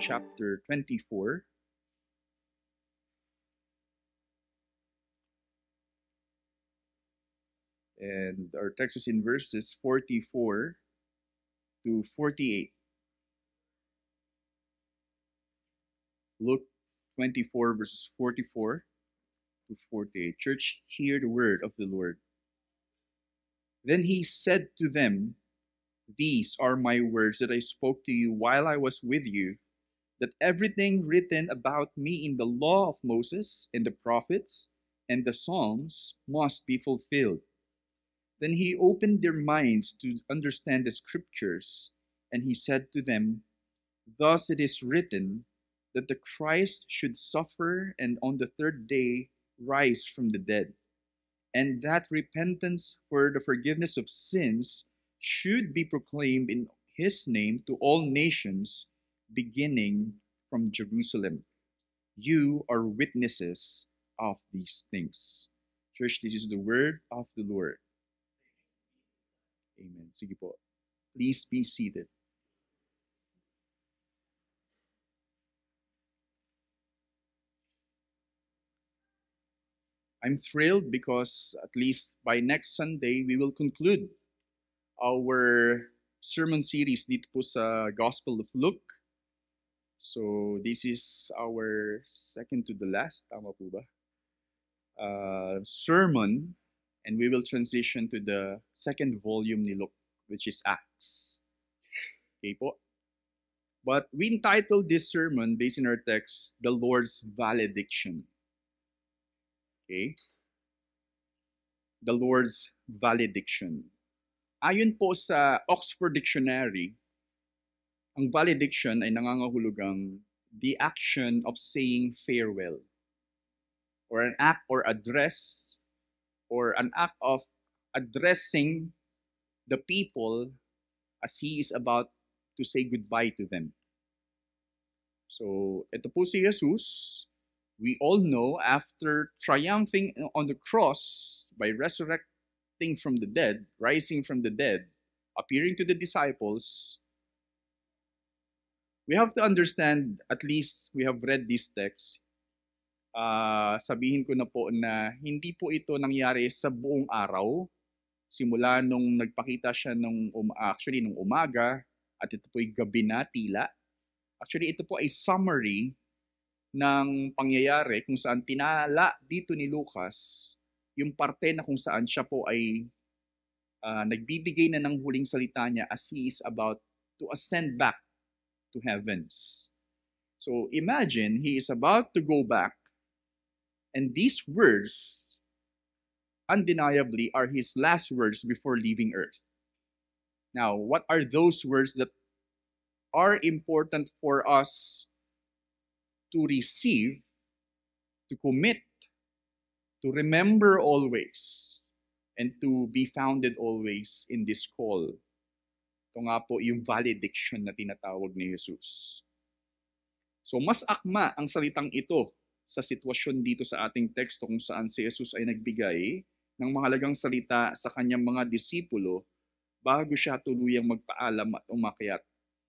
chapter 24. And our text is in verses 44 to 48. Luke 24, verses 44 to 48. Church, hear the word of the Lord. Then he said to them, "These are my words that I spoke to you while I was with you, that everything written about me in the law of Moses and the prophets and the Psalms must be fulfilled." Then he opened their minds to understand the scriptures, and he said to them, "Thus it is written, that the Christ should suffer and on the third day rise from the dead, and that repentance for the forgiveness of sins should be proclaimed in his name to all nations, beginning from Jerusalem. You are witnesses of these things." Church, this is the word of the Lord. Amen. Sige po. Please be seated. I'm thrilled because at least by next Sunday, we will conclude our sermon series dito po sa Gospel of Luke. So this is our second to the last, tama po ba? Sermon, and we will transition to the second volume ni Luke, which is Acts. Okay po? But we entitled this sermon, based on our text, The Lord's Valediction. Okay? The Lord's Valediction. Ayon po sa Oxford Dictionary, ang valediction ay nangangahulugang the action of saying farewell, or an act or address, or an act of addressing the people as he is about to say goodbye to them. So, ito po si Jesus. We all know, after triumphing on the cross by resurrecting from the dead, rising from the dead, appearing to the disciples, we have to understand, at least we have read this text, sabihin ko na po na hindi po ito nangyari sa buong araw, simula nung nagpakita siya nung umaga, at ito po'y gabi na tila. Actually, ito po ay summary ng pangyayari kung saan tinala dito ni Lucas yung parte na kung saan siya po ay nagbibigay na ng huling salita niya as he is about to ascend back to heavens. So imagine, he is about to go back, and these words undeniably are his last words before leaving earth. Now, what are those words that are important for us to receive, to commit, to remember always, and to be founded always in this call? Ito nga po yung valediction na tinatawag ni Jesus. So mas akma ang salitang ito sa sitwasyon dito sa ating teksto kung saan si Jesus ay nagbigay ng mahalagang salita sa kanyang mga disipulo bago siya tuluyang magpaalam at umakyat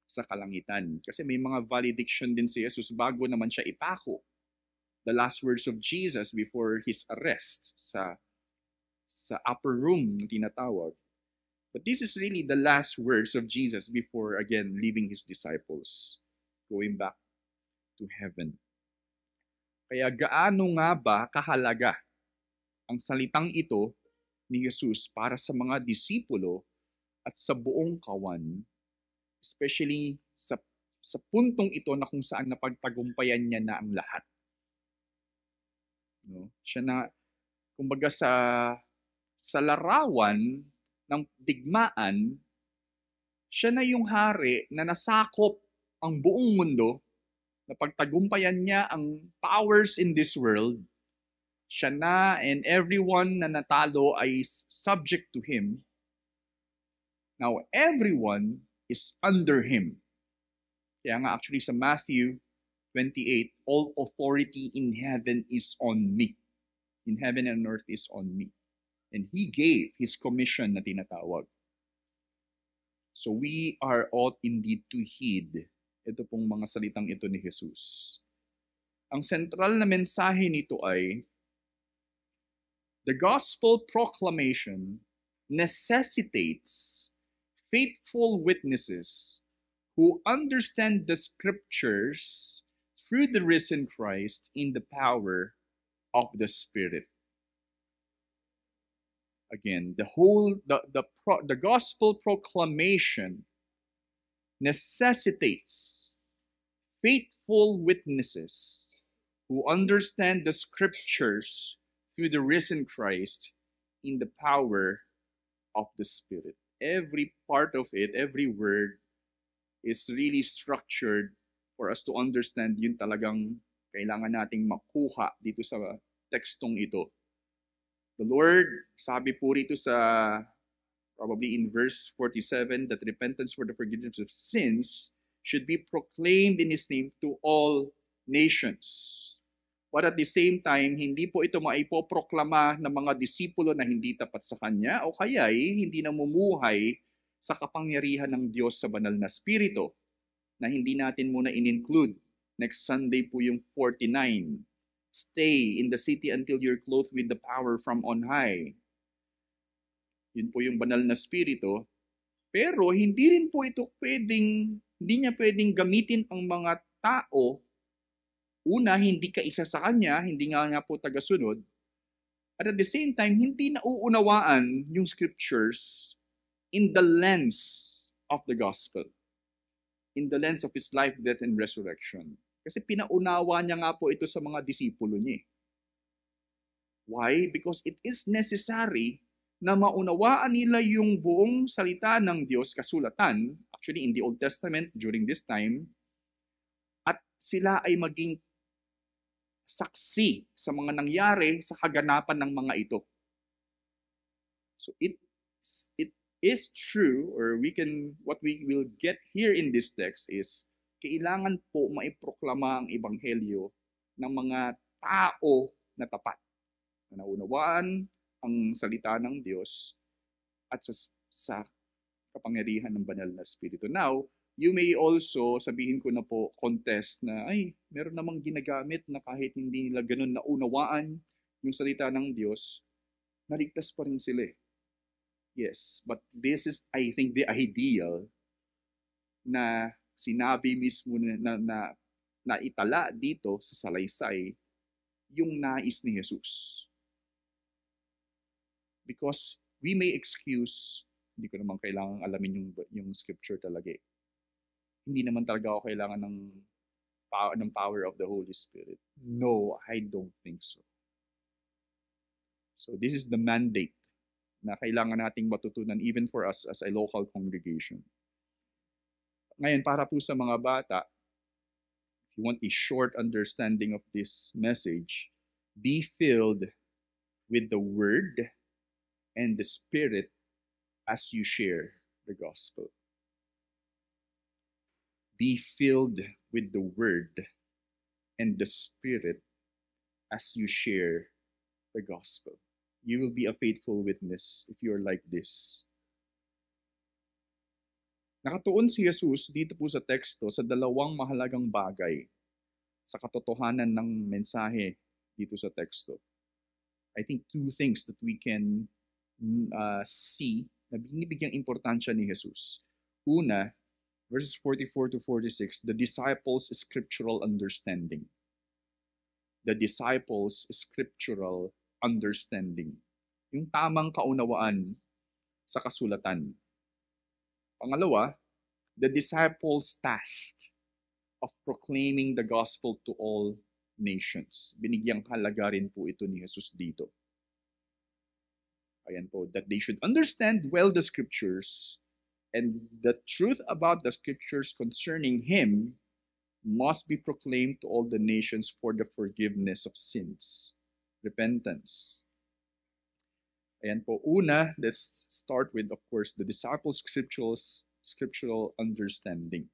sa kalangitan. Kasi may mga valediction din si Jesus bago naman siya ipako. The last words of Jesus before his arrest sa upper room na tinatawag. But this is really the last words of Jesus before again leaving his disciples, going back to heaven. Kaya gaano nga ba kahalaga ang salitang ito ni Jesus para sa mga disipulo at sa buong kawan, especially sa puntong ito na kung saan napagtagumpayan niya na ang lahat. No? Siya na, kumbaga sa larawan ng digmaan, siya na yung hari na nasakop ang buong mundo, na pagtagumpayan niya ang powers in this world. Siya na, and everyone na natalo ay subject to him. Now, everyone is under him. Kaya nga actually sa Matthew 28, all authority in heaven is on me. In heaven and earth is on me. And he gave his commission na tinatawag. So we are ought indeed to heed ito pong mga salitang ito ni Jesus. Ang sentral na mensahe nito ay the gospel proclamation necessitates faithful witnesses who understand the scriptures through the risen Christ in the power of the Spirit. Again, the gospel proclamation necessitates faithful witnesses who understand the scriptures through the risen Christ in the power of the Spirit. Every part of it, every word is really structured for us to understand yun talagang kailangan nating makuha dito sa tekstong ito. The Lord, sabi po rito sa probably in verse 47, that repentance for the forgiveness of sins should be proclaimed in His name to all nations. But at the same time, hindi po ito maipoproklama ng mga disipulo na hindi tapat sa Kanya o kaya'y hindi namumuhay sa kapangyarihan ng Diyos sa banal na Espiritu na hindi natin muna in-include. Next Sunday po yung 49. Stay in the city until you're clothed with the power from on high. Yun po yung banal na Espiritu. Pero hindi rin po ito hindi niya pwedeng gamitin ang mga tao. Una, hindi kaisa sa Kanya, hindi nga po tagasunod. At the same time, hindi nauunawaan yung scriptures in the lens of the gospel. In the lens of His life, death, and resurrection. Kasi pinaunawa niya nga po ito sa mga disipulo niya. Why? Because it is necessary na maunawaan nila yung buong salita ng Diyos, kasulatan, actually in the Old Testament during this time, at sila ay maging saksi sa mga nangyari sa kaganapan ng mga ito. So it is true, or what we will get here in this text is, kailangan po maiproklama ang ebanghelyo ng mga tao na tapat, na naunawaan ang salita ng Diyos at sa kapangyarihan ng banal na Espiritu. Now, you may also, sabihin ko na po, contest na, meron namang ginagamit na kahit hindi nila ganun naunawaan yung salita ng Diyos, naligtas pa rin sila. Yes, but this is, I think, the ideal na sinabi mismo na itala dito sa salaysay yung nais ni Jesus. Because we may excuse, hindi ko naman kailangan alamin yung scripture talaga. Hindi naman talaga ako kailangan ng power of the Holy Spirit. No, I don't think so. So this is the mandate na kailangan nating matutunan even for us as a local congregation. Ngayon, para po sa mga bata, if you want a short understanding of this message, be filled with the Word and the Spirit as you share the gospel. Be filled with the Word and the Spirit as you share the gospel. You will be a faithful witness if you're like this. Nakatuon si Jesus dito po sa teksto sa dalawang mahalagang bagay sa katotohanan ng mensahe dito sa teksto. I think two things that we can see na binibigyang importansya ni Jesus. Una, verses 44 to 46, the disciples' scriptural understanding. The disciples' scriptural understanding. Yung tamang kaunawaan sa kasulatan. Pangalawa, the disciples' task of proclaiming the gospel to all nations. Binigyang halaga rin po ito ni Jesus dito. Ayan po, that they should understand well the scriptures and the truth about the scriptures concerning Him must be proclaimed to all the nations for the forgiveness of sins. Repentance. Ayan po, una, let's start with, of course, the disciples' scriptural understanding.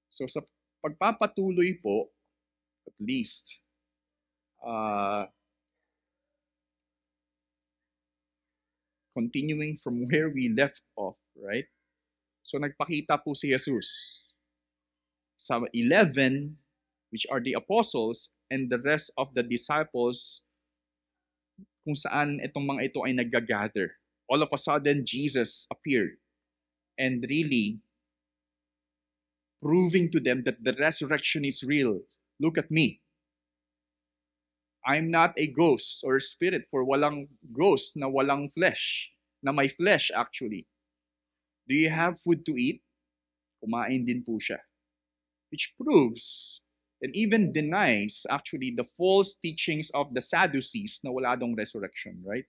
So sa pagpapatuloy po, at least, continuing from where we left off, right? So nagpakita po si Jesus. sa 11, which are the apostles, and the rest of the disciples, kung saan itong mga ito ay nag-gather. All of a sudden, Jesus appeared and really proving to them that the resurrection is real. Look at me. I'm not a ghost or spirit, for walang ghost na walang flesh, na may flesh actually. Do you have food to eat? Kumain din po siya. Which proves and even denies actually the false teachings of the Sadducees na wala dong resurrection, right?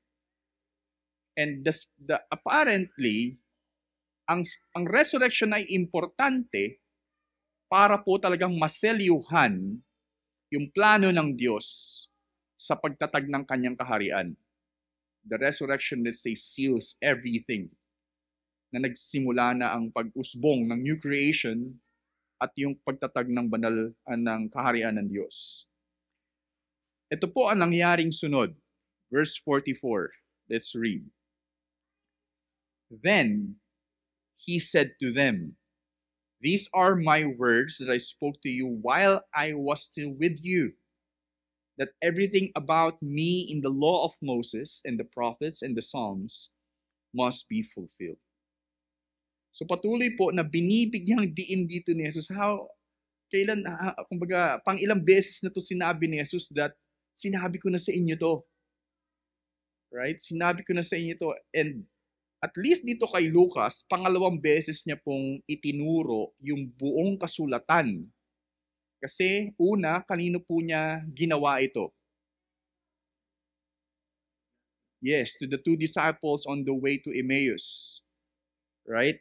And apparently, ang resurrection ay importante para po talagang maselyuhan yung plano ng Diyos sa pagtatag ng kanyang kaharian. The resurrection, let's say, seals everything na nagsimula na ang pag-usbong ng new creation at yung pagtatag ng banal ng kaharian ng Diyos. Ito po ang nangyaring sunod. Verse 44. Let's read. Then he said to them, "These are my words that I spoke to you while I was still with you, that everything about me in the law of Moses and the prophets and the Psalms must be fulfilled." So patuloy po na binibigyang diin dito ni Jesus. Kumbaga, pang ilang beses na to sinabi ni Jesus that sinabi ko na sa inyo to. Right? Sinabi ko na sa inyo to. And at least dito kay Lucas, pangalawang beses niya pong itinuro yung buong kasulatan. Kasi una, kanino po niya ginawa ito? Yes, to the two disciples on the way to Emmaus. Right?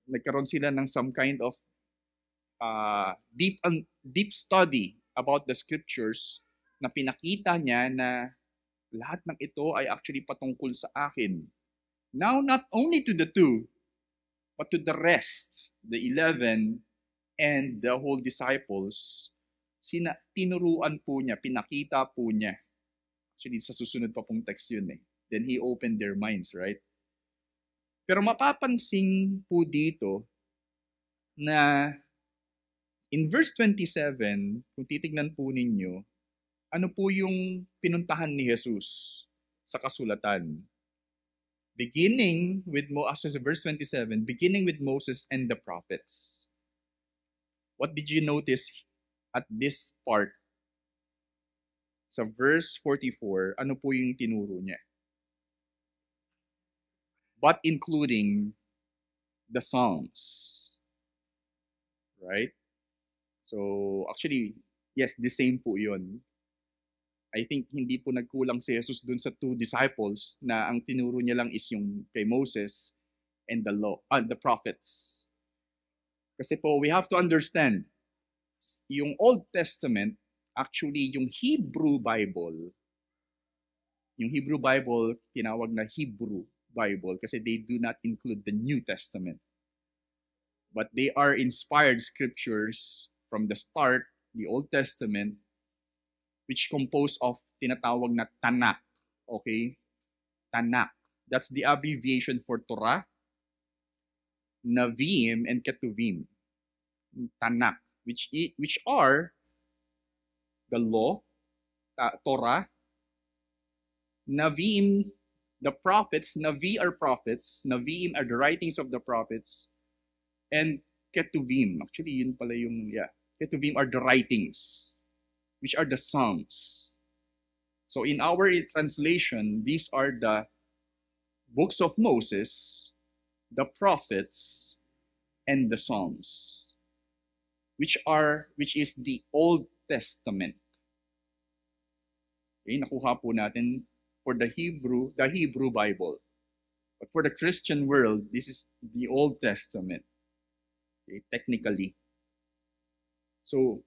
Nagkaroon sila ng some kind of deep study about the scriptures na pinakita niya na lahat ng ito ay actually patungkol sa akin. Now, not only to the two, but to the rest, the 11 and the whole disciples, tinuruan po niya, pinakita po niya. Actually, sa susunod pa pong text yun eh. Then he opened their minds, right? Pero mapapansin po dito na in verse 27, kung titignan po ninyo, ano po yung pinuntahan ni Jesus sa kasulatan? Beginning with verse 27, beginning with Moses and the prophets. What did you notice at this part? Sa verse 44, ano po yung tinuro niya? But including the Psalms. Right? So, actually, yes, the same po yun. I think hindi po nagkulang si Jesus dun sa two disciples na ang tinuro niya lang is yung kay Moses and the prophets. Kasi po, we have to understand, yung Old Testament, actually, yung Hebrew Bible, tinawag na Hebrew Bible kasi they do not include the New Testament. But they are inspired scriptures from the start, the Old Testament, which composed of tinatawag na Tanakh. Okay? Tanakh. That's the abbreviation for Torah, Nevi'im, and Ketuvim. Tanakh, which are the law, Torah, Nevi'im, the prophets. Navi are prophets. Nevi'im are the writings of the prophets. And Ketuvim. Actually, yun pala yung, Ketuvim are the writings, which are the Psalms. So in our translation, these are the books of Moses, the prophets, and the Psalms, which is the Old Testament. Okay, nakuha po natin for the Hebrew Bible. But for the Christian world, this is the Old Testament. Okay, technically. So,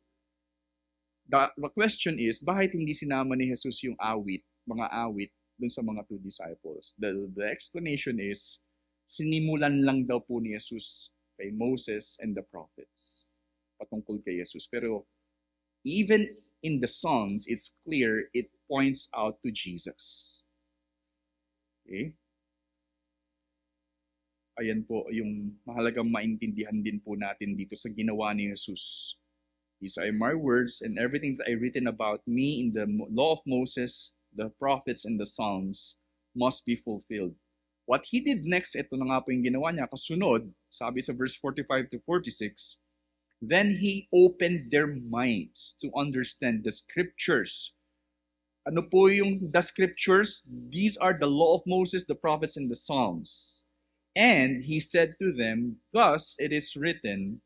the question is, bakit hindi sinama ni Jesus yung mga awit, dun sa mga two disciples? The explanation is, sinimulan lang daw po ni Jesus kay Moses and the prophets patungkol kay Jesus. Pero, even in the Psalms, it's clear it points out to Jesus. Okay? Ayan po yung mahalagang maintindihan din po natin dito sa ginawa ni Jesus. These are my words, and everything that I written about me in the law of Moses, the prophets, and the Psalms must be fulfilled. What he did next, ito na nga po yung ginawa niya. Kasunod, sabi sa verse 45 to 46, then he opened their minds to understand the scriptures. Ano po yung the scriptures? These are the law of Moses, the prophets, and the Psalms. And he said to them, thus it is written,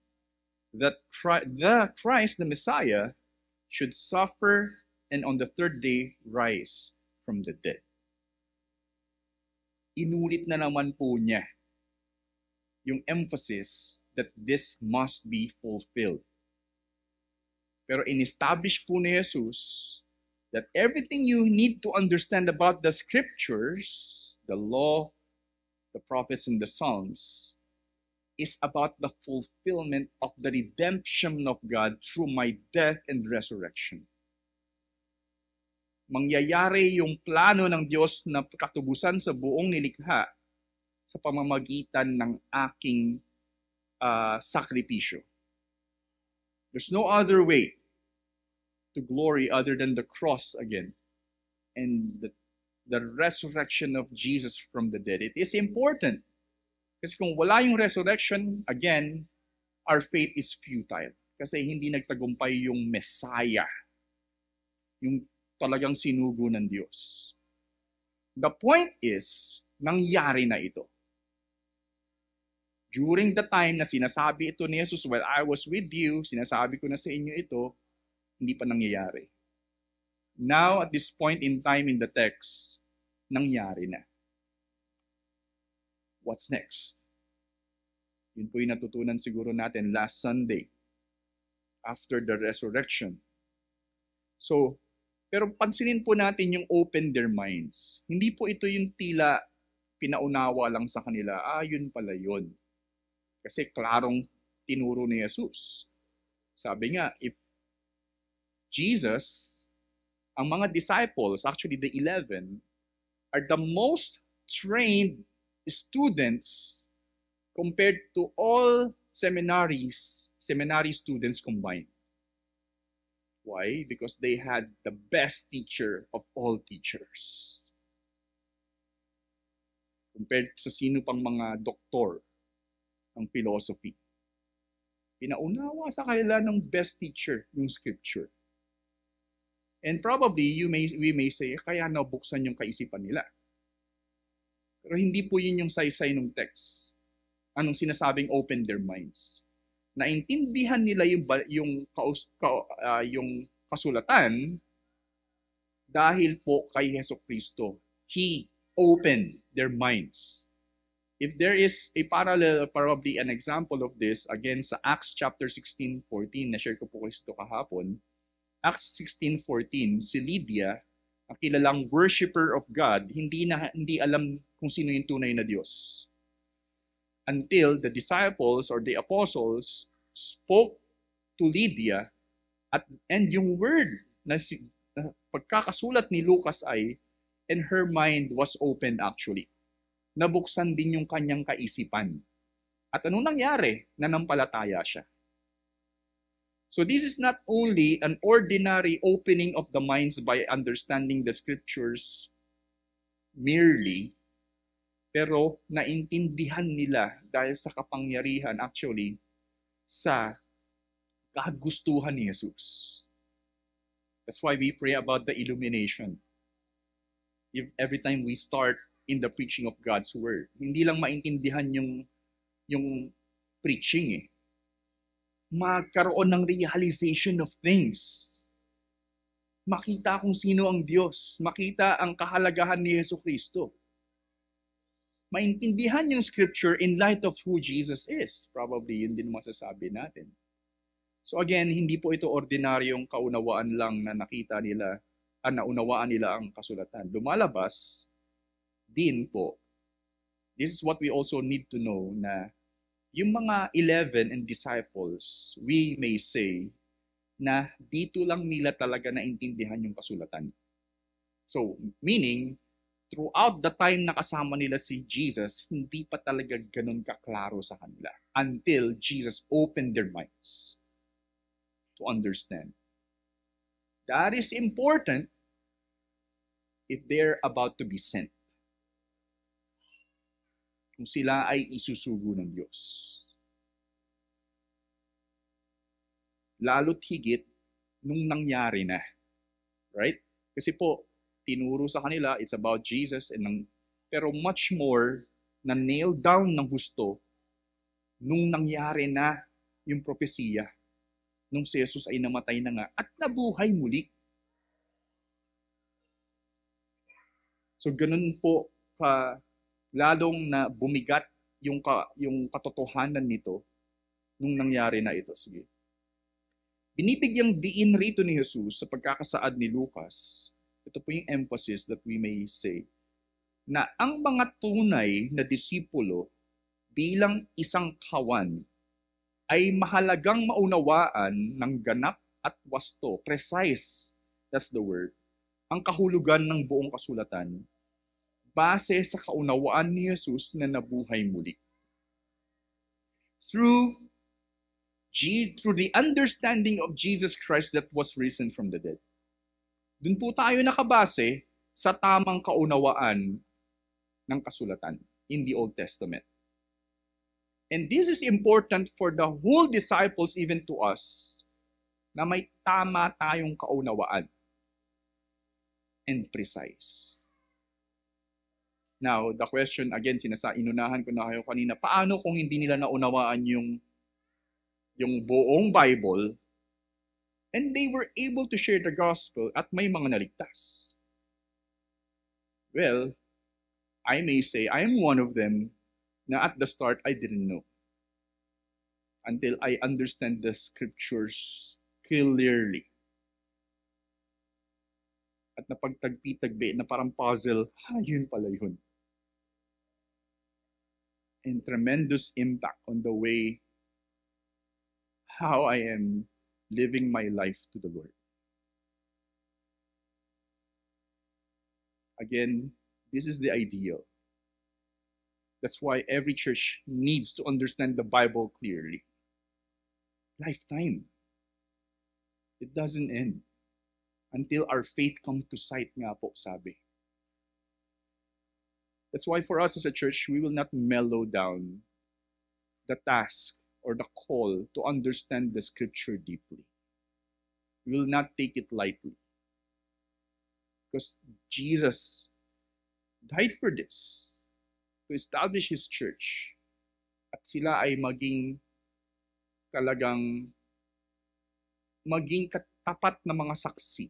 that Christ, the Messiah, should suffer and on the third day rise from the dead. Inulit na naman po niya yung emphasis that this must be fulfilled. Pero in-establish po ni Jesus that everything you need to understand about the scriptures, the law, the prophets, and the Psalms, is about the fulfillment of the redemption of God through my death and resurrection. Mangyayari yung plano ng Diyos na katubusan sa buong nilikha sa pamamagitan ng aking sakripisyo. There's no other way to glory other than the cross again and the resurrection of Jesus from the dead. It is important. Kasi kung wala yung resurrection, again, our faith is futile. Kasi hindi nagtagumpay yung Messiah, yung talagang sinugo ng Diyos. The point is, nangyari na ito. During the time na sinasabi ito ni Jesus, while I was with you, sinasabi ko na sa inyo ito, hindi pa nangyayari. Now, at this point in time in the text, nangyari na. What's next? Yun po yung natutunan siguro natin last Sunday after the resurrection. So, pero pansinin po natin yung open their minds. Hindi po ito yung tila pinaunawa lang sa kanila. Yun pala yun. Kasi klarong tinuro ni Jesus. Sabi nga, if Jesus, ang mga disciples, actually the 11, are the most trained students compared to all seminary students combined. Why? Because they had the best teacher of all teachers. Compared sa sino pang mga doktor ng philosophy. Pinaunawa sa kanila ng best teacher, yung scripture. And probably we may say, kaya nabuksan yung kaisipan nila. Pero hindi po yun yung saysay ng text. Anong sinasabing open their minds? Naintindihan nila yung kasulatan dahil po kay Jesucristo. He opened their minds. If there is a parallel, probably an example of this, again sa Acts chapter 16:14, na-share ko po kayo ito kahapon. Acts 16:14, si Lydia, ang kilalang worshipper of God, hindi alam kung sino yung tunay na Diyos. Until the disciples or the apostles spoke to Lydia and yung word na pagkakasulat ni Lucas ay, and her mind was opened actually. Nabuksan din yung kanyang kaisipan. At anong nangyari? Nanampalataya siya. So this is not only an ordinary opening of the minds by understanding the scriptures merely, pero naintindihan nila dahil sa kapangyarihan actually sa kagustuhan ni Jesus. That's why we pray about the illumination. If every time we start in the preaching of God's word, hindi lang maintindihan yung preaching magkaroon ng realization of things. Makita kung sino ang Diyos. Makita ang kahalagahan ni Jesucristo. Maintindihan yung scripture in light of who Jesus is. Probably yun din masasabi natin. So again, hindi po ito ordinaryong kaunawaan lang na nakita nila, naunawaan nila ang kasulatan. Lumalabas din po, this is what we also need to know, na yung mga 11 and disciples, we may say, na dito lang nila talaga naintindihan yung kasulatan. So, meaning, throughout the time na kasama nila si Jesus, hindi pa talaga ganun kaklaro sa kanila until Jesus opened their minds to understand. That is important if they're about to be sent. Kung sila ay isusugo ng Diyos. Lalo't higit nung nangyari na. Right? Kasi po, tinuro sa kanila, it's about Jesus, pero much more na nail down ng gusto nung nangyari na yung propesiya, nung si Jesus ay namatay na nga at nabuhay muli. So ganun po lalong na bumigat yung katotohanan nito nung nangyari na ito. Sige. Binibigyang diin rito ni Jesus sa pagkakasaad ni Lucas, ito po yung emphasis that we may say, na ang mga tunay na disipulo bilang isang kawan ay mahalagang maunawaan ng ganap at wasto, precise, that's the word, ang kahulugan ng buong kasulatan base sa kaunawaan ni Jesus na nabuhay muli. Through the understanding of Jesus Christ that was risen from the dead. Doon po tayo nakabase sa tamang kaunawaan ng kasulatan in the Old Testament. And this is important for the whole disciples, even to us, na may tama tayong kaunawaan and precise. Now, the question again, inunahan ko na kayo kanina, paano kung hindi nila naunawaan yung buong Bible and they were able to share the gospel at may mga naligtas? Well, I may say I am one of them na at the start I didn't know until I understand the scriptures clearly. At napagtagpi-tagbi na parang puzzle, yun pala yun. And tremendous impact on the way how I am living my life to the Lord. Again, this is the ideal. That's why every church needs to understand the Bible clearly. Lifetime. It doesn't end until our faith comes to sight nga po, sabi. That's why for us as a church, we will not mellow down the task or the call to understand the scripture deeply. We will not take it lightly. Because Jesus died for this, to establish His church. At sila ay maging katapat na mga saksi.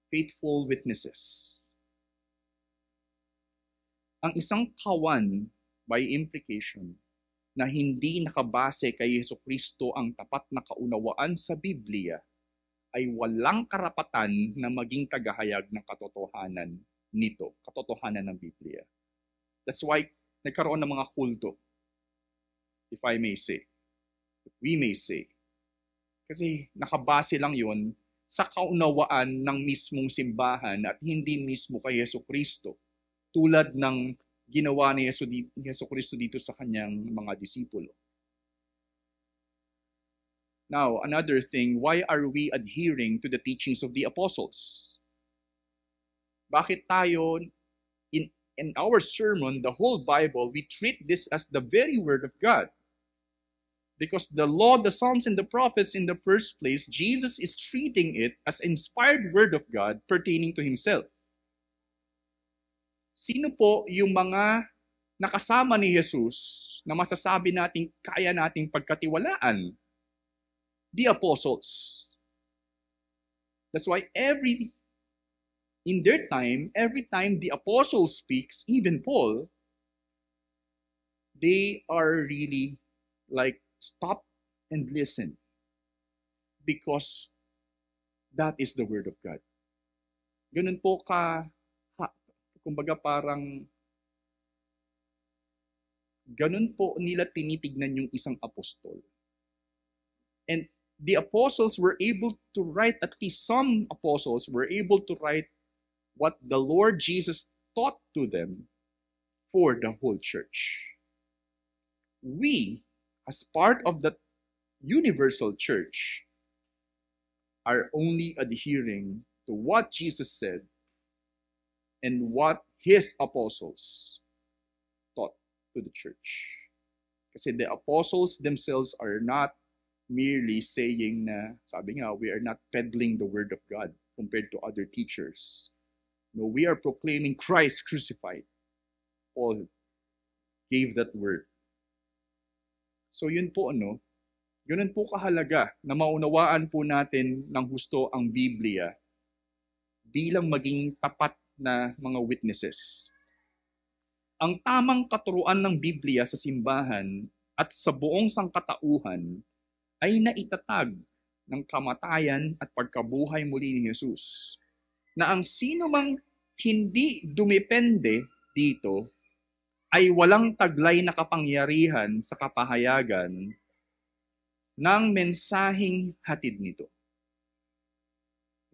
Faithful witnesses. Ang isang kawan, by implication, na hindi nakabase kay Jesucristo ang tapat na kaunawaan sa Biblia, ay walang karapatan na maging tagahayag ng katotohanan nito, katotohanan ng Biblia. That's why nagkaroon ng mga kulto, if I may say, if we may say. Kasi nakabase lang yun sa kaunawaan ng mismong simbahan at hindi mismo kay Jesucristo, tulad ng ginawa ni Jesucristo dito sa kanyang mga disipulo. Now, another thing, why are we adhering to the teachings of the apostles? Bakit tayo, in our sermon, the whole Bible, we treat this as the very Word of God? Because the law, the Psalms, and the prophets in the first place, Jesus is treating it as inspired Word of God pertaining to Himself. Sino po yung mga nakasama ni Jesus na masasabi nating kaya nating pagkatiwalaan? The apostles. That's why in their time, every time the apostle speaks, even Paul, they are really like, stop and listen. Because that is the Word of God. Ganun po kumbaga parang ganun po nila tinitignan yung isang apostol. And the apostles were able to write, at least some apostles were able to write what the Lord Jesus taught to them for the whole church. We, as part of the universal church, are only adhering to what Jesus said and what his apostles taught to the church. Kasi the apostles themselves are not merely saying na, sabi nga, we are not peddling the word of God compared to other teachers. No, we are proclaiming Christ crucified. Paul gave that word. So yun po, ganun po kahalaga na maunawaan po natin ng husto ang Biblia bilang maging tapat na mga witnesses. Ang tamang katuruan ng Biblia sa simbahan at sa buong sangkatauhan ay naitatag ng kamatayan at pagkabuhay muli ni Jesus, na ang sino mang hindi dumepende dito ay walang taglay na kapangyarihan sa kapahayagan ng mensaheng hatid nito.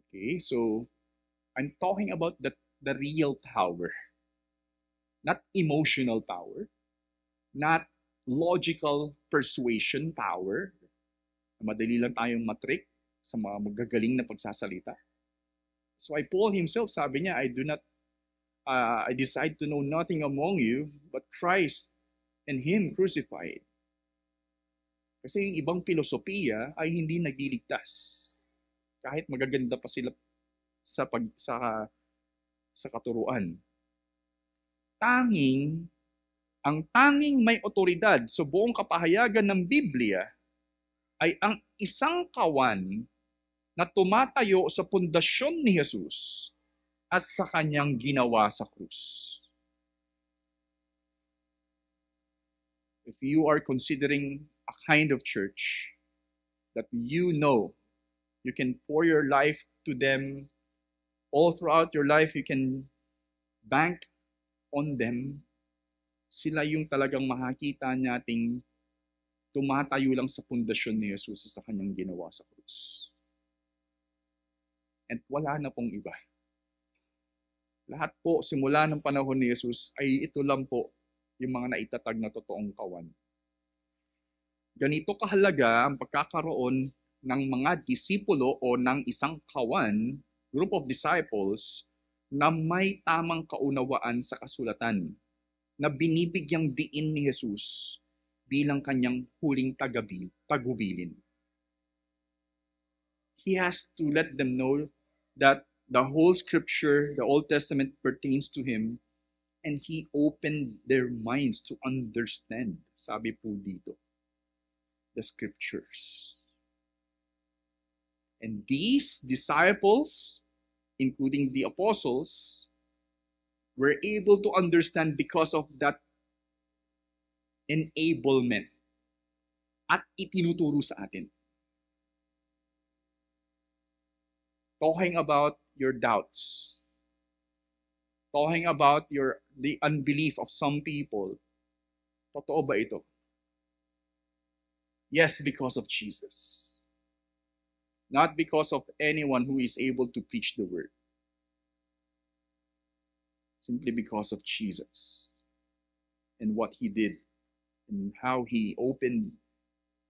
Okay, so I'm talking about the real power. Not emotional power, not logical persuasion power. Madali lang tayong matrick sa mga magagaling na pagsasalita. So Paul himself, sabi niya, I decide to know nothing among you but Christ and Him crucified. Kasi yung ibang filosofiya ay hindi nagliligtas. Kahit magaganda pa sila sa katuruan. Ang tanging may otoridad sa buong kapahayagan ng Biblia ay ang isang kawan na tumatayo sa pundasyon ni Jesus at sa kanyang ginawa sa krus. If you are considering a kind of church that you know you can pour your life to them, all throughout your life you can bank on them, sila yung talagang makakita nating tumatayo lang sa pundasyon ni Jesus sa kanyang ginawa sa krus. And wala na pong iba. Lahat po, simula ng panahon ni Jesus, ay ito lang po yung mga naitatag na totoong kawan. Ganito kahalaga ang pagkakaroon ng mga disipulo o ng isang kawan, group of disciples, na may tamang kaunawaan sa kasulatan, na binibigyang diin ni Jesus bilang kanyang huling tagubilin. He has to let them know that the whole scripture, the Old Testament, pertains to him, and he opened their minds to understand, sabi po dito, the scriptures. And these disciples, including the apostles, were able to understand because of that enablement at itinuturo sa atin. Talking about your doubts, talking about the unbelief of some people, totoo ba ito? Yes, because of Jesus. Not because of anyone who is able to preach the word. Simply because of Jesus and what he did and how he opened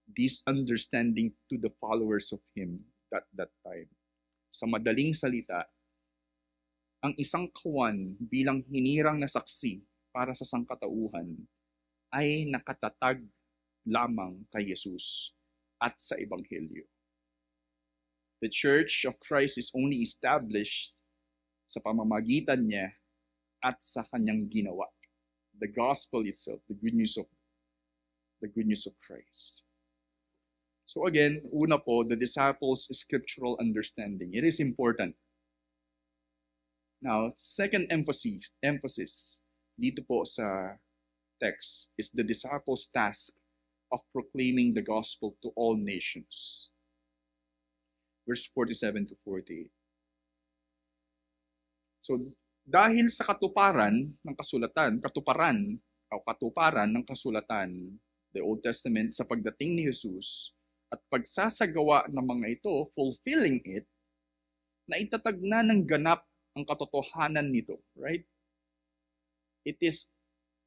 this understanding to the followers of him at that time. Sa madaling salita, ang isang kawan bilang hinirang na saksi para sa sangkatauhan ay nakatatag lamang kay Jesus at sa Ebanghelyo. The Church of Christ is only established sa pamamagitan niya at sa kanyang ginawa. The gospel itself, the good news of Christ. So again, una po, the disciples' scriptural understanding. It is important. Now, second emphasis dito po sa text is the disciples' task of proclaiming the gospel to all nations. Verse 47 to 48. So, dahil sa katuparan ng kasulatan, the Old Testament, sa pagdating ni Jesus, at pagsasagawa ng mga ito, fulfilling it, na itatag na ng ganap ang katotohanan nito, right? It is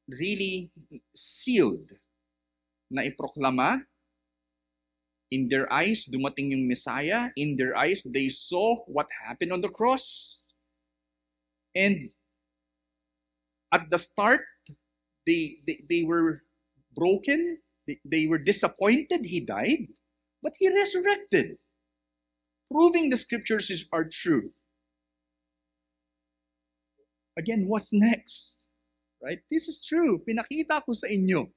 really sealed na iproklama. In their eyes, dumating yung Messiah. In their eyes, they saw what happened on the cross. And at the start, they were broken. They were disappointed he died. But he resurrected, proving the scriptures are true. Again, what's next? Right? This is true. Pinakita ko sa inyo.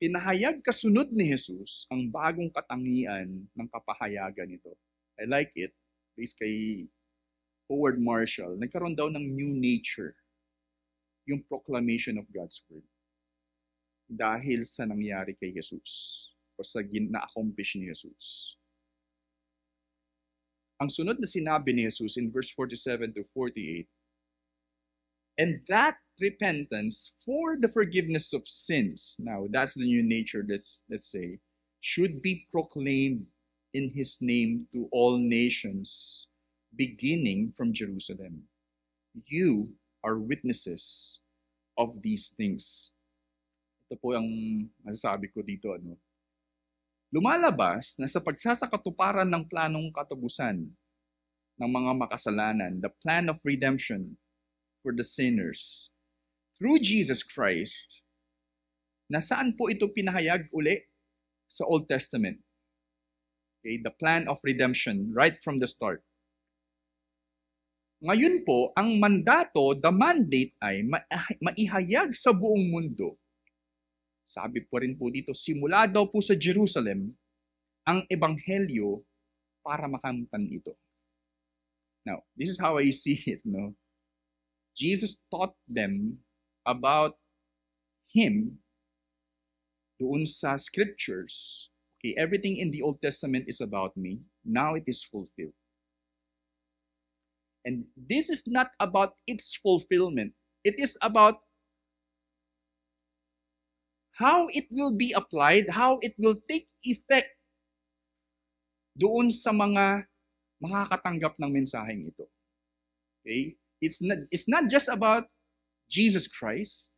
Pinahayag kasunod ni Jesus ang bagong katangian ng kapahayagan nito. I like it. Based kay Howard Marshall, nagkaroon daw ng new nature yung proclamation of God's word dahil sa nangyari kay Jesus o sa na-accomplish ni Jesus. Ang sunod na sinabi ni Jesus in verse 47 to 48, and that repentance for the forgiveness of sins, now that's the new nature, let's say, should be proclaimed in His name to all nations, beginning from Jerusalem. You are witnesses of these things. Ito po ang masasabi ko dito. Lumalabas na sa pagsasakatuparan ng planong katubusan ng mga makasalanan, the plan of redemption for the sinners, through Jesus Christ, nasaan po ito pinahayag uli? Sa Old Testament. Okay, the plan of redemption right from the start. Ngayon po, ang mandato, the mandate ay maihayag sa buong mundo. Sabi po rin po dito, simula daw po sa Jerusalem, ang ebanghelyo para makamtan ito. Now, this is how I see it, no? Jesus taught them about Him doon sa scriptures. Okay, everything in the Old Testament is about me. Now it is fulfilled. And this is not about its fulfillment. It is about how it will be applied, how it will take effect doon sa mga makakatanggap ng mensaheng ito. Okay? It's not just about Jesus Christ.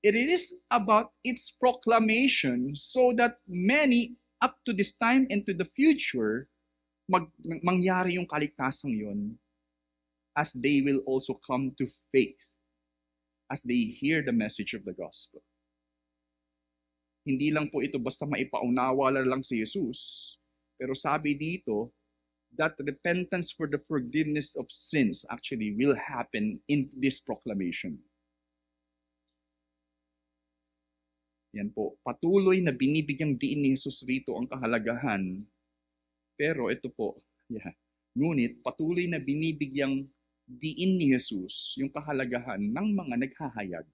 It is about its proclamation so that many up to this time and to the future mangyari yung kaligtasan yon as they will also come to faith as they hear the message of the gospel. Hindi lang po ito basta maipaunawa lang si Jesus, pero sabi dito that repentance for the forgiveness of sins actually will happen in this proclamation. Yan po, patuloy na binibigyang diin ni Jesus rito ang kahalagahan. Pero ito po, ngunit patuloy na binibigyang diin ni Jesus yung kahalagahan ng mga naghahayag.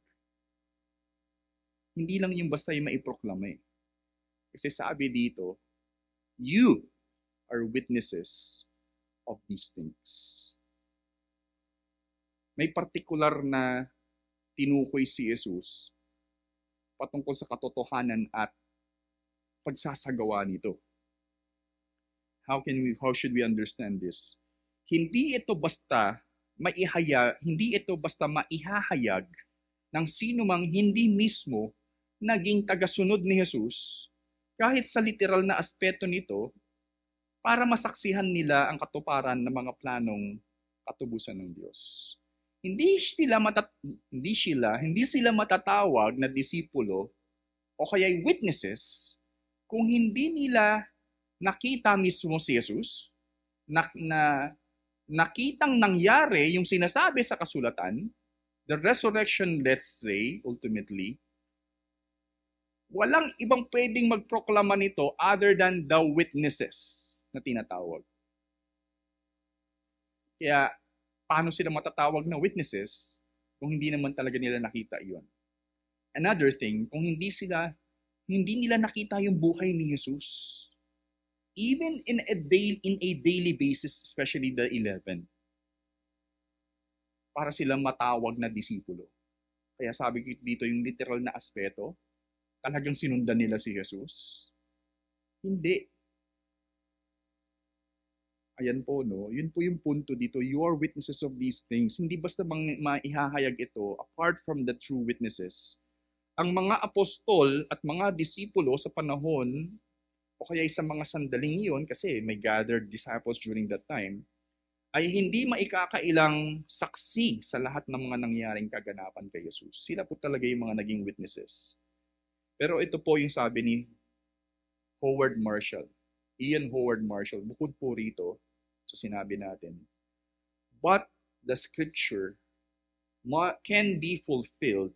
Hindi lang yung basta yung maiproklame. Kasi sabi dito, you are witnesses of these things. May partikular na tinukoy si Jesus patungkol sa katotohanan at pagsasagawa nito. How should we understand this? Hindi ito basta maihahayag ng sino mang hindi mismo naging tagasunod ni Jesus kahit sa literal na aspeto nito para masaksihan nila ang katuparan ng mga planong katubusan ng Diyos. Hindi sila matatawag na disipulo o kaya witnesses kung hindi nila nakita mismo si Jesus, nakitang nangyari yung sinasabi sa kasulatan, the resurrection, let's say, ultimately, walang ibang pwedeng magproklama nito other than the witnesses na tinatawag. Kaya, paano sila matatawag na witnesses kung hindi naman talaga nila nakita iyon? Another thing, kung hindi nila nakita yung buhay ni Jesus, even in a daily basis, especially the 11, para sila matawag na disipulo. Kaya sabi ko dito yung literal na aspeto, talagang sinundan nila si Jesus? Hindi. Ayan po, no? Yun po yung punto dito. You are witnesses of these things. Hindi basta maihahayag ito apart from the true witnesses. Ang mga apostol at mga disipulo sa panahon o kaya sa mga sandaling iyon, kasi may gathered disciples during that time, ay hindi maikakailang saksi sa lahat ng mga nangyaring kaganapan kay Jesus. Sila po talaga yung mga naging witnesses. Pero ito po yung sabi ni Howard Marshall, Ian Howard Marshall, bukod po rito sa sinabi natin, but the scripture can be fulfilled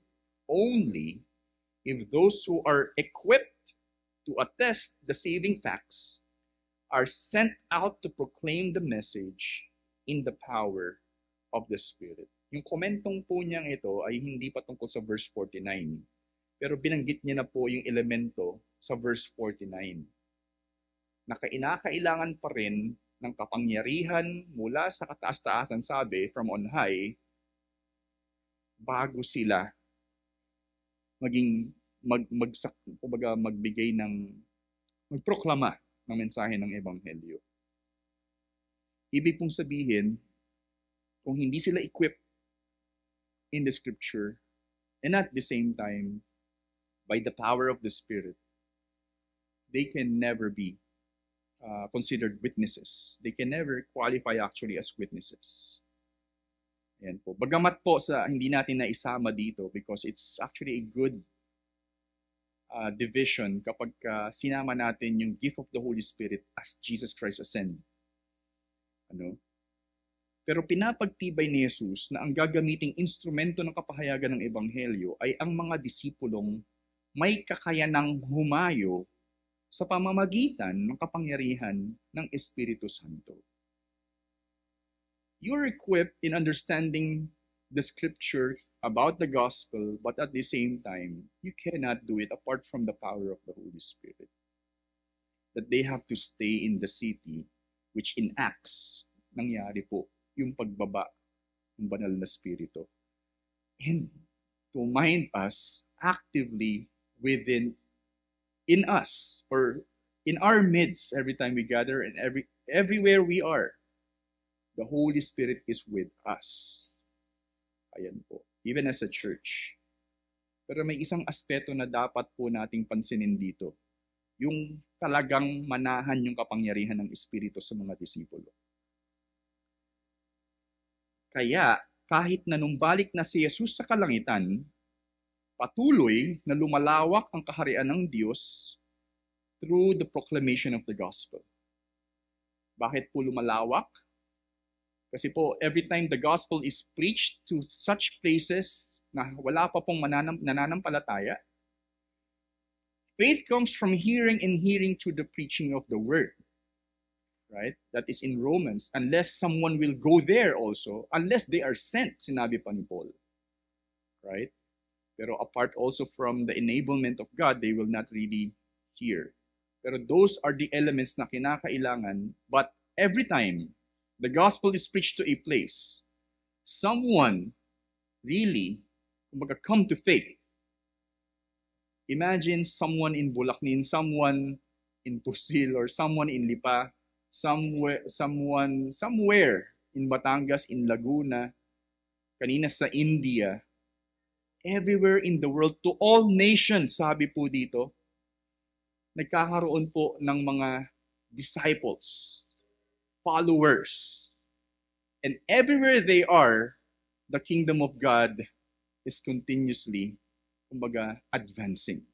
only if those who are equipped to attest the saving facts are sent out to proclaim the message in the power of the Spirit. Yung komentong po niyang ito ay hindi patungkol sa verse 49, pero binanggit niya na po yung elemento sa verse 49 na kinakailangan pa rin ng kapangyarihan mula sa kataas-taasan, sabi, from on high, bago sila maging magbigay ng magproklama ng mensahe ng Ebanghelyo. Ibig pong sabihin, kung hindi sila equipped in the scripture and at the same time, by the power of the Spirit, they can never be considered witnesses. They can never qualify actually as witnesses. Ayan po. Bagamat po sa hindi natin na isama dito because it's actually a good division kapag sinama natin yung gift of the Holy Spirit as Jesus Christ ascend. Ano? Pero pinapagtibay ni Jesus na ang gagamiting instrumento ng kapahayagan ng Ebanghelyo ay ang mga disipulong may kakayanang humayo sa pamamagitan ng kapangyarihan ng Espiritu Santo. You're equipped in understanding the scripture about the gospel, but at the same time, you cannot do it apart from the power of the Holy Spirit. That they have to stay in the city, which in Acts, nangyari po yung pagbaba ng banal na spirito. And to mind us actively in us, or in our midst, every time we gather and everywhere we are, the Holy Spirit is with us. Ayan po. Even as a church. Pero may isang aspeto na dapat po nating pansinin dito. Yung talagang manahan yung kapangyarihan ng Espiritu sa mga disipulo. Kaya, kahit na nung balik na si Jesus sa kalangitan, patuloy na lumalawak ang kaharian ng Diyos through the proclamation of the gospel. Bakit po lumalawak? Kasi po, every time the gospel is preached to such places na wala pa pong nananampalataya, faith comes from hearing and hearing through the preaching of the word. Right? That is in Romans. Unless someone will go there also, unless they are sent, sinabi pa ni Paul. Right? Pero apart also from the enablement of God, they will not really hear. Pero those are the elements na kinakailangan. But every time the gospel is preached to a place, someone really come to faith. Imagine someone in Bulacnin, someone in Pusil, or someone in Lipa, somewhere in Batangas, in Laguna, kanina sa India, everywhere in the world, to all nations, sabi po dito, nagkakaroon po ng mga disciples, followers. And everywhere they are, the kingdom of God is continuously, advancing.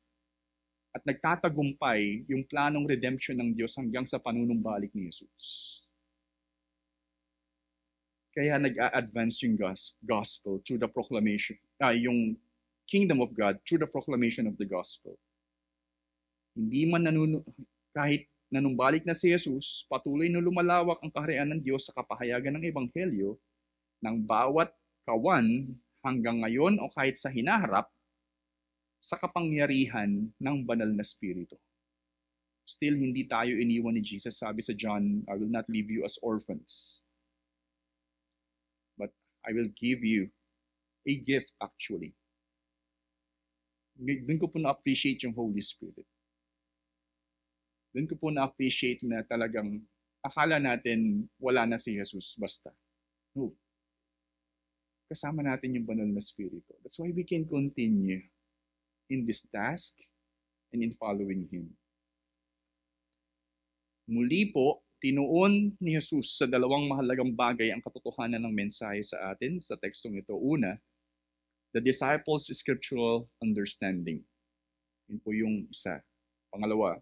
At nagtatagumpay yung planong redemption ng Diyos hanggang sa panunumbalik ni Jesus. Kaya nag-a-advance yung gospel through the proclamation, yung kingdom of God through the proclamation of the gospel. Hindi man kahit nanumbalik na si Jesus, patuloy na lumalawak ang kaharian ng Diyos sa kapahayagan ng Ebanghelyo ng bawat kawan hanggang ngayon o kahit sa hinaharap, sa kapangyarihan ng banal na spirito. Still, hindi tayo iniwan ni Jesus. Sabi sa John, I will not leave you as orphans, but I will give you a gift actually. Doon ko po na-appreciate yung Holy Spirit. Doon ko po na-appreciate na talagang akala natin wala na si Jesus basta. No. Kasama natin yung banal na Espiritu. That's why we can continue in this task and in following Him. Muli po, tinuon ni Jesus sa dalawang mahalagang bagay ang katotohanan ng mensahe sa atin sa tekstong ito. Una, the disciples' scriptural understanding. Yun po yung isa. Pangalawa,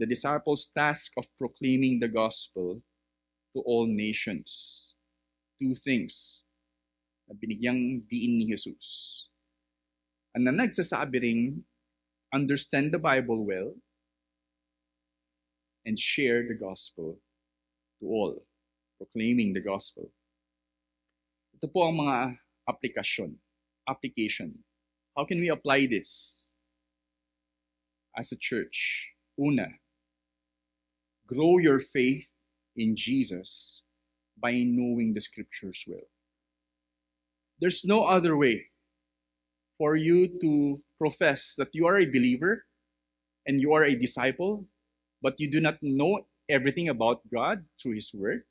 the disciples' task of proclaiming the gospel to all nations. Two things na binigyang diin ni Jesus. Ang nagsasabi ring, understand the Bible well and share the gospel to all. Proclaiming the gospel. Ito po ang mga application. How can we apply this as a church? Una, grow your faith in Jesus by knowing the scriptures well. There's no other way for you to profess that you are a believer and you are a disciple, but you do not know everything about God through His Word.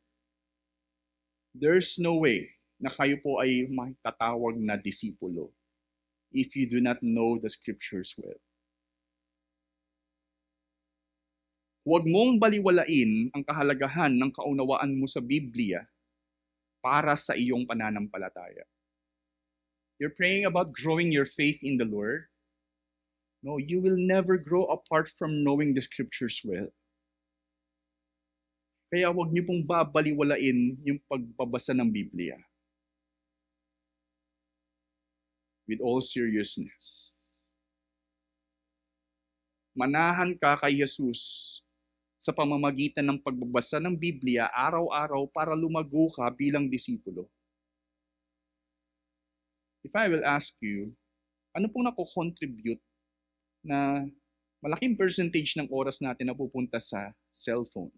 There's no way na kayo po ay matatawag na disipulo if you do not know the scriptures well. Huwag mong baliwalain ang kahalagahan ng kaunawaan mo sa Biblia para sa iyong pananampalataya. You're praying about growing your faith in the Lord. No, you will never grow apart from knowing the scriptures well. Kaya huwag niyo pong babaliwalain yung pagbabasa ng Biblia. With all seriousness. Manahan ka kay Jesus sa pamamagitan ng pagbabasa ng Biblia araw-araw para lumago ka bilang disipulo. If I will ask you, ano pong nako-contribute na malaking percentage ng oras natin na pupunta sa cellphone?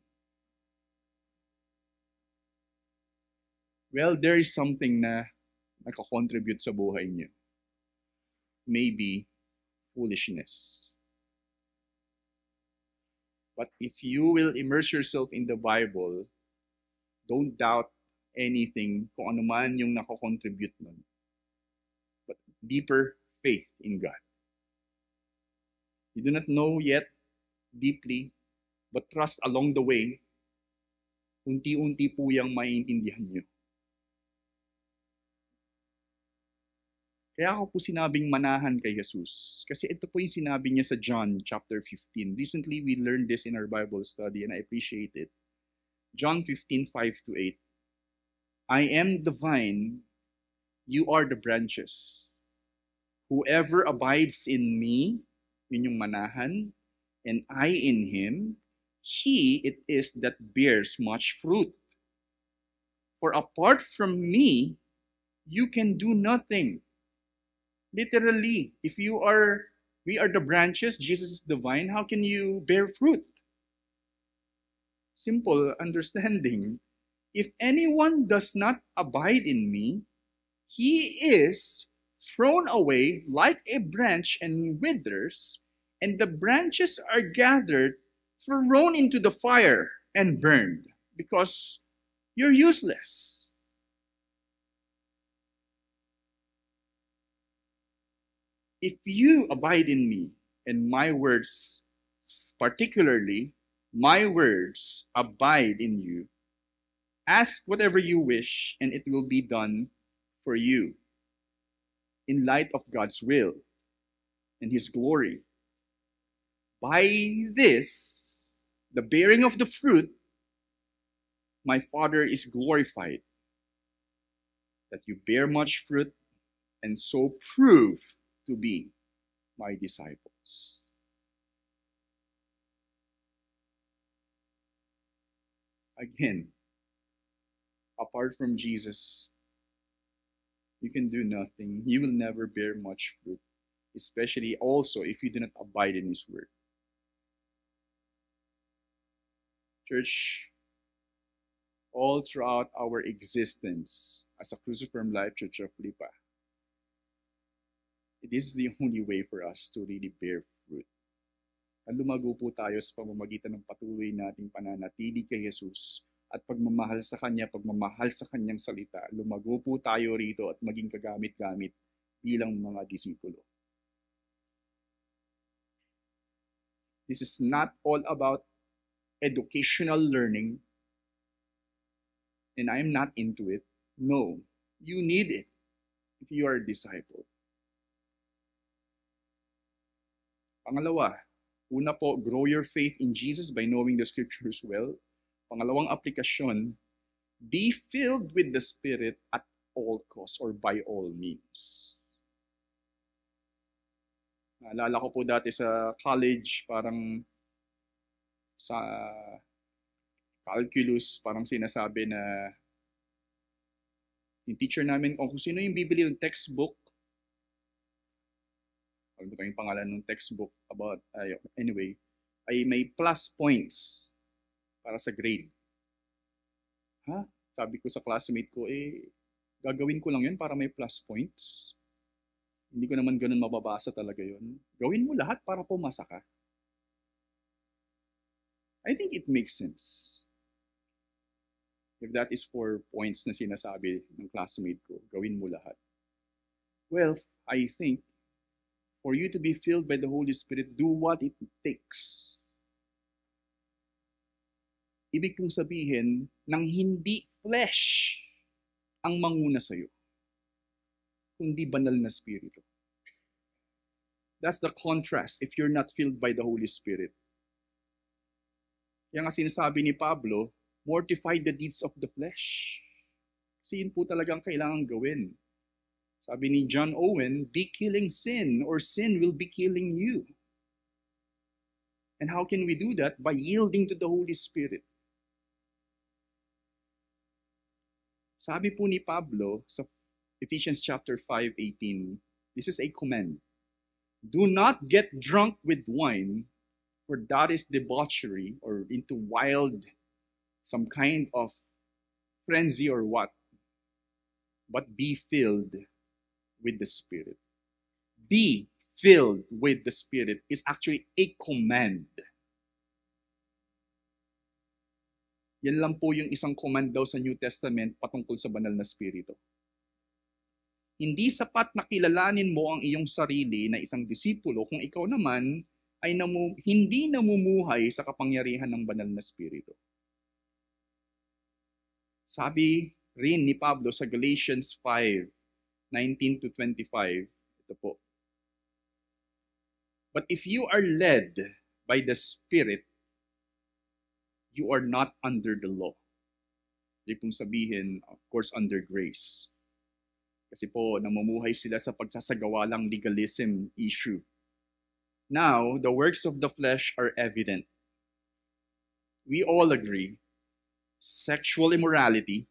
Well, there is something na nako-contribute sa buhay niyo. Maybe foolishness. But if you will immerse yourself in the Bible, don't doubt anything kung ano man yung nako-contribute nun. But deeper faith in God. You do not know yet deeply, but trust along the way, unti-unti po yung maiintindihan nyo. Kaya ako po sinabing manahan kay Jesus. Kasi ito po yung sinabi niya sa John chapter 15. Recently, we learned this in our Bible study and I appreciate it. John 15:5-8. I am the vine, you are the branches. Whoever abides in me, yun yung manahan, and I in him, he it is that bears much fruit. For apart from me, you can do nothing. Literally, if we are the branches, Jesus is the vine, how can you bear fruit? Simple understanding. If anyone does not abide in me, he is thrown away like a branch and withers, and the branches are gathered, thrown into the fire, and burned, because you're useless. If you abide in me, and my words, particularly, my words abide in you, ask whatever you wish, and it will be done for you, in light of God's will and His glory. By this, the bearing of the fruit, my Father is glorified, that you bear much fruit and so prove to be my disciples. Again, apart from Jesus, you can do nothing. You will never bear much fruit, especially also if you do not abide in His word. Church, all throughout our existence as a Cruciform Life Church of Lipa, it is the only way for us to really bear fruit. na lumago po tayo sa pamamagitan ng patuloy nating pananatili kay Jesus at pagmamahal sa Kanya, pagmamahal sa Kanyang salita. Lumago po tayo rito at maging kagamit-gamit bilang mga disipulo. This is not all about educational learning, and I'm not into it. No, you need it if you are a disciple. Pangalawa, una po, grow your faith in Jesus by knowing the scriptures well. Pangalawang aplikasyon, be filled with the Spirit at all costs or by all means. Naalala ko po dati sa college, parang sa calculus, parang sinasabi na yung teacher namin, kung sino yung bibili ng textbook, ano yung pangalan ng textbook about, anyway, ay may plus points para sa grade. Ha? Sabi ko sa classmate ko, gagawin ko lang yun para may plus points. Hindi ko naman ganun mababasa talaga yun. Gawin mo lahat para pumasa ka. I think it makes sense. If that is 4 points na sinasabi ng classmate ko, gawin mo lahat. Well, I think for you to be filled by the Holy Spirit, do what it takes. Ibig kong sabihin, nang hindi flesh ang manguna sa'yo, kundi banal na spirito. That's the contrast if you're not filled by the Holy Spirit. Yang nga sinasabi ni Pablo, mortify the deeds of the flesh. Kasi yun po talagang kailangan gawin. Sabi ni John Owen, be killing sin or sin will be killing you. And how can we do that? By yielding to the Holy Spirit. Sabi po ni Pablo sa Ephesians chapter 5:18, this is a command. Do not get drunk with wine, for that is debauchery or into wild, some kind of frenzy or what. But be filled with the Spirit. Be filled with the Spirit is actually a command. Yan lang po yung isang command daw sa New Testament patungkol sa banal na Spirito. Hindi sapat na kilalanin mo ang iyong sarili na isang disipulo kung ikaw naman ay hindi namumuhay sa kapangyarihan ng banal na Spirito. Sabi rin ni Pablo sa Galatians 5:19 to 25, ito po. But if you are led by the Spirit, you are not under the law. Ibig pong sabihin, of course, under grace. Kasi po, namumuhay sila sa pagsasagawalang legalism issue. Now, the works of the flesh are evident. We all agree. Sexual immorality,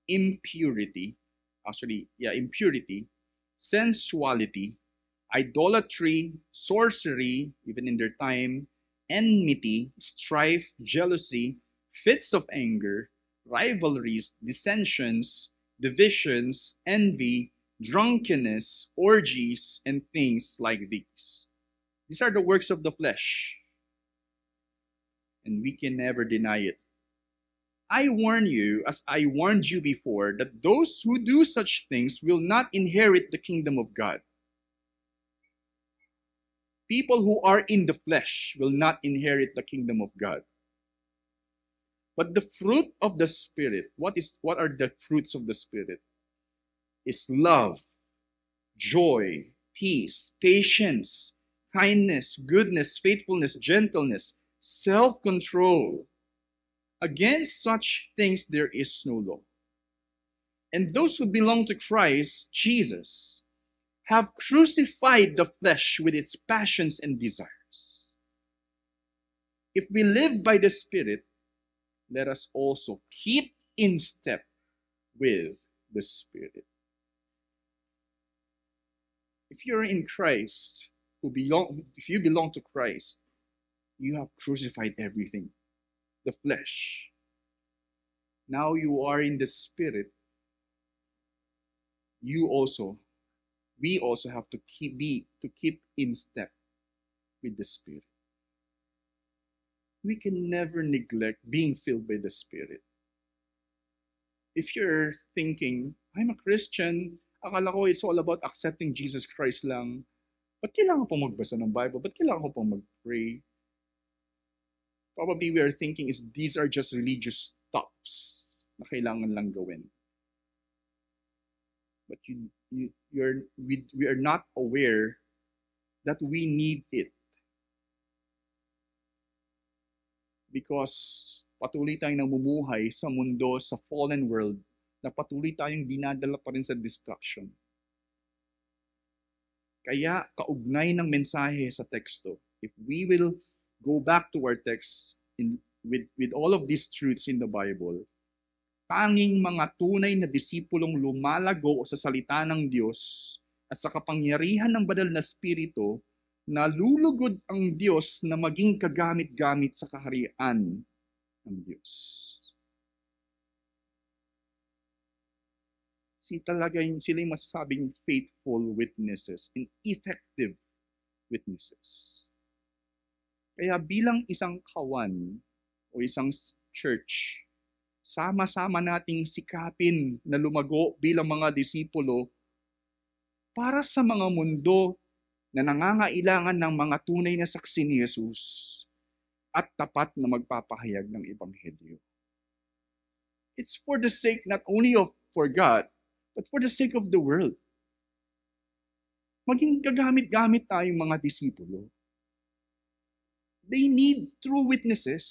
impurity, sensuality, idolatry, sorcery, even in their time, enmity, strife, jealousy, fits of anger, rivalries, dissensions, divisions, envy, drunkenness, orgies, and things like these. These are the works of the flesh, and we can never deny it. I warn you, as I warned you before, that those who do such things will not inherit the kingdom of God. People who are in the flesh will not inherit the kingdom of God. But the fruit of the Spirit, what are the fruits of the Spirit? Is love, joy, peace, patience, kindness, goodness, faithfulness, gentleness, self-control. Against such things there is no law. And those who belong to Christ Jesus have crucified the flesh with its passions and desires. If we live by the Spirit, let us also keep in step with the Spirit. If you're in Christ, if you belong to Christ, you have crucified everything. The flesh. Now you are in the Spirit. We also have to keep in step with the Spirit. we can never neglect being filled by the Spirit. If you're thinking, I'm a Christian, akala ko it's all about accepting Jesus Christ lang, ba't kailangan pong magbasa ng Bible? Ba't kailangan ko pong mag-pray? Probably we are thinking is these are just religious stops na kailangan lang gawin. But we are not aware that we need it. Because patuloy tayong namumuhay sa mundo, sa fallen world, na patuloy tayong dinadala pa rin sa destruction. Kaya kaugnay ng mensahe sa teksto, if we will go back to our text with all of these truths in the Bible, tanging mga tunay na disipulong lumalago sa salita ng Diyos at sa kapangyarihan ng banal na Espiritu, nalulugod ang Diyos na maging kagamit-gamit sa kaharian ng Diyos. Sila yung masasabing faithful witnesses and effective witnesses. Kaya bilang isang kawan o isang church, sama-sama nating sikapin na lumago bilang mga disipulo para sa mga mundo na nangangailangan ng mga tunay na saksi ni Jesus at tapat na magpapahayag ng Ebanghelyo. It's for the sake not only of for God, but for the sake of the world. Maging gagamit-gamit tayong mga disipulo. They need true witnesses.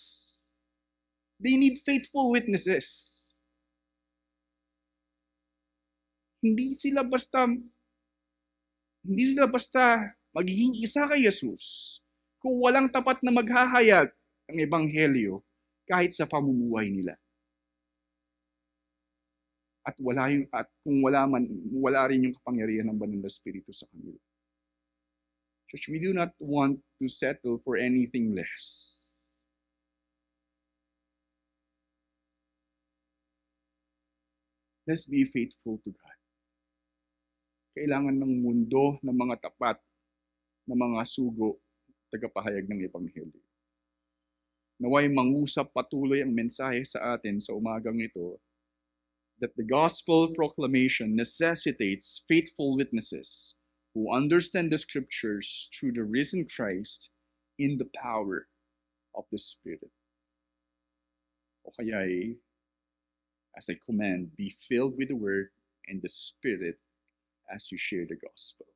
They need faithful witnesses. Hindi sila basta magiging isa kay Jesus kung walang tapat na maghahayag ng Ebanghelyo kahit sa pamumuhay nila. At kung wala rin yung kapangyarihan ng banal na Espiritu sa kanila. Church, we do not want to settle for anything less. Let's be faithful to God. Kailangan ng mundo ng mga tapat na mga sugo tagapahayag ng Ebanghelyo. Naway mangusap patuloy ang mensahe sa atin sa umagang ito that the gospel proclamation necessitates faithful witnesses who understand the scriptures through the risen Christ in the power of the Spirit. O kaya as I command, be filled with the Word and the Spirit as you share the gospel.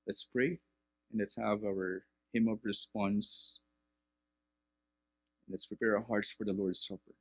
Let's pray and let's have our hymn of response. Let's prepare our hearts for the Lord's Supper.